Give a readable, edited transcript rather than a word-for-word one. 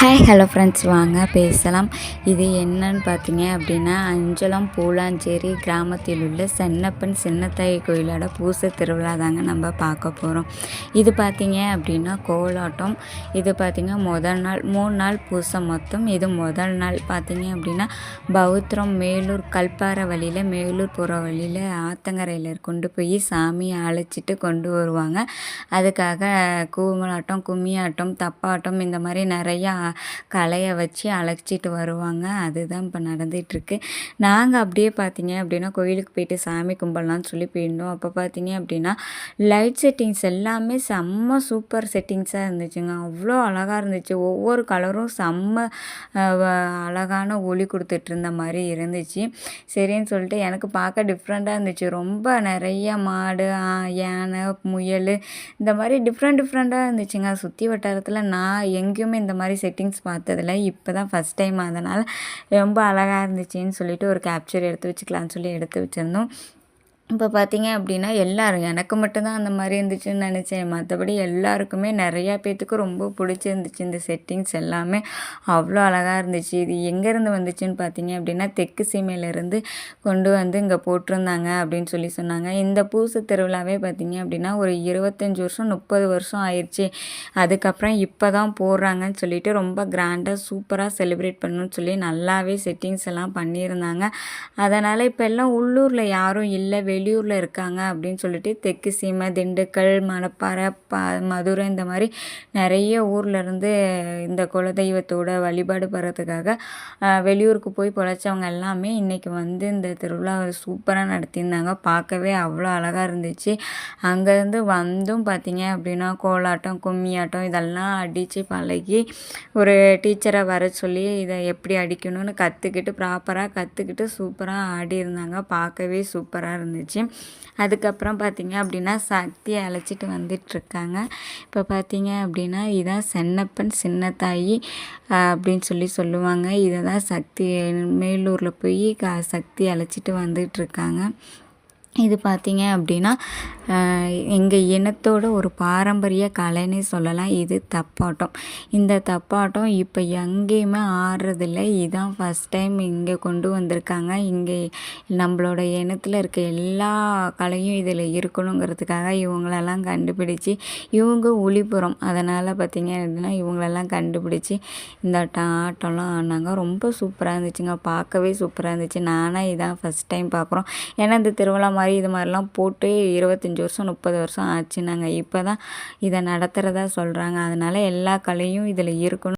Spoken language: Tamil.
ஹாய் ஹலோ ஃப்ரெண்ட்ஸ், வாங்க பேசலாம். இது என்னன்னு பார்த்தீங்க அப்படின்னா, அஞ்சலம் பூலாஞ்சேரி கிராமத்தில் உள்ள சென்னப்பன் சின்னத்தாயி கோயிலோட பூசை திருவிழா தாங்க நம்ம பார்க்க போகிறோம். இது பார்த்தீங்க அப்படின்னா கோலாட்டம். இது பார்த்தீங்க முதல் நாள் 3 நாள் பூசை மொத்தம். இது முதல் நாள் பார்த்தீங்க அப்படின்னா பௌத்திரம் மேலூர் கல்பாறை வழியில் மேலூர் போகிற வழியில் ஆத்தங்கரையில் கொண்டு போய் சாமியை அழைச்சிட்டு கொண்டு வருவாங்க. அதுக்காக கூமலாட்டம், கும்மியாட்டம், தப்பாட்டம் இந்த மாதிரி நிறையா கலையை வச்சு அழைச்சிட்டு வருவாங்க. அதுதான் இப்போ நடந்துகிட்ருக்கு. நாங்கள் அப்படியே பார்த்தீங்க அப்படின்னா கோயிலுக்கு போயிட்டு சாமி கும்பிடலான்னு சொல்லி போயிருந்தோம். அப்போ பார்த்தீங்க அப்படின்னா லைட் செட்டிங்ஸ் எல்லாமே செம்ம சூப்பர் செட்டிங்ஸாக இருந்துச்சுங்க. அவ்வளோ அழகாக இருந்துச்சு. ஒவ்வொரு கலரும் செம்ம அழகான ஒளி கொடுத்துட்டு இருந்த மாதிரி இருந்துச்சு. சரின்னு சொல்லிட்டு எனக்கு பார்க்க டிஃப்ரெண்ட்டாக இருந்துச்சு. ரொம்ப நிறைய மாடு, யானை, முயல் இந்த மாதிரி டிஃப்ரெண்ட்டாக இருந்துச்சுங்க. சுற்றி வட்டாரத்தில் நான் எங்கேயுமே இந்த மாதிரி செட்டிங்ஸ் பார்த்ததில்ல. இப்போ தான் ஃபஸ்ட் டைம். அதனால் ரொம்ப அழகாக இருந்துச்சுன்னு சொல்லிட்டு ஒரு கேப்சர் எடுத்து வச்சுக்கலான்னு சொல்லி எடுத்து வச்சுருந்தோம். இப்போ பார்த்தீங்க அப்படின்னா எல்லோரும், எனக்கு மட்டும்தான் அந்த மாதிரி இருந்துச்சுன்னு நினச்சேன். மற்றபடி எல்லாருக்குமே நிறையா பேர்த்துக்கு ரொம்ப பிடிச்சிருந்துச்சு. இந்த செட்டிங்ஸ் எல்லாமே அவ்வளோ அழகாக இருந்துச்சு. இது எங்கேருந்து வந்துச்சுன்னு பார்த்தீங்க அப்படின்னா தெற்கு சீமையிலேருந்து கொண்டு வந்து இங்கே போட்டிருந்தாங்க அப்படின்னு சொல்லி சொன்னாங்க. இந்த பூசை திருவிழாவே பார்த்தீங்க அப்படின்னா ஒரு 25 வருஷம் 30 வருஷம் ஆயிடுச்சு. அதுக்கப்புறம் இப்போ தான் போடுறாங்கன்னு சொல்லிட்டு ரொம்ப கிராண்டாக சூப்பராக செலிப்ரேட் பண்ணணும்னு சொல்லி நல்லாவே செட்டிங்ஸ் எல்லாம் பண்ணியிருந்தாங்க. அதனால் இப்போ எல்லாம் உள்ளூரில் யாரும் இல்லை, வெளியூரில் இருக்காங்க அப்படின்னு சொல்லிட்டு தெற்கு சீமை, திண்டுக்கல், மணப்பாறை, மதுரை இந்த மாதிரி நிறைய ஊர்லேருந்து இந்த குலதெய்வத்தோட வழிபாடு பண்ணுறதுக்காக வெளியூருக்கு போய் பொழைச்சவங்க எல்லாமே இன்றைக்கி வந்து இந்த திருவிழா சூப்பராக நடத்தியிருந்தாங்க. பார்க்கவே அவ்வளோ அழகாக இருந்துச்சு. அங்கேருந்து வந்தும் பார்த்தீங்க அப்படின்னா கோலாட்டம், கும்மியாட்டம் இதெல்லாம் அடித்து பழகி ஒரு டீச்சரை வர சொல்லி இதை எப்படி அடிக்கணும்னு கற்றுக்கிட்டு ப்ராப்பராக கற்றுக்கிட்டு சூப்பராக ஆடி இருந்தாங்க. பார்க்கவே சூப்பராக இருந்துச்சு. அதுக்கப்புறம் பார்த்தீங்க அப்படின்னா சக்தியை அழைச்சிட்டு வந்துட்டுருக்காங்க. இப்போ பார்த்தீங்க அப்படின்னா இதான் சென்னப்பன் சின்னத்தாயி அப்படின்னு சொல்லி சொல்லுவாங்க. இதை தான் சக்தி மேலூரில் போய் சக்தி அழைச்சிட்டு வந்துட்டுருக்காங்க. இது பார்த்தீங்க அப்படின்னா எங்கள் இனத்தோட ஒரு பாரம்பரிய கலைன்னே சொல்லலாம். இது தப்பாட்டம். இந்த தப்பாட்டம் இப்போ எங்கேயுமே ஆடுறதில்ல. இதுதான் ஃபஸ்ட் டைம் இங்கே கொண்டு வந்திருக்காங்க. இங்கே நம்மளோட இனத்தில் இருக்க எல்லா கலையும் இதில் இருக்கணுங்கிறதுக்காக இவங்களெல்லாம் கண்டுபிடிச்சி இவங்க ஒளிபுரம், அதனால் பார்த்தீங்க அப்படின்னா இவங்களெல்லாம் கண்டுபிடிச்சி இந்த ஆட்டம்லாம் ஆடினாங்க. ரொம்ப சூப்பராக இருந்துச்சுங்க. பார்க்கவே சூப்பராக இருந்துச்சு. நானாக இதான் ஃபஸ்ட் டைம் பார்க்குறோம். ஏன்னா இந்த திருவிழா மாதிரி இது மாதிரிலாம் போட்டு 25 வருஷம் 30 வருஷம் ஆச்சுன்னாங்க. இப்போ தான் இதை நடத்துகிறதா சொல்கிறாங்க. அதனால் எல்லா கலையும் இதில் இருக்கணும்.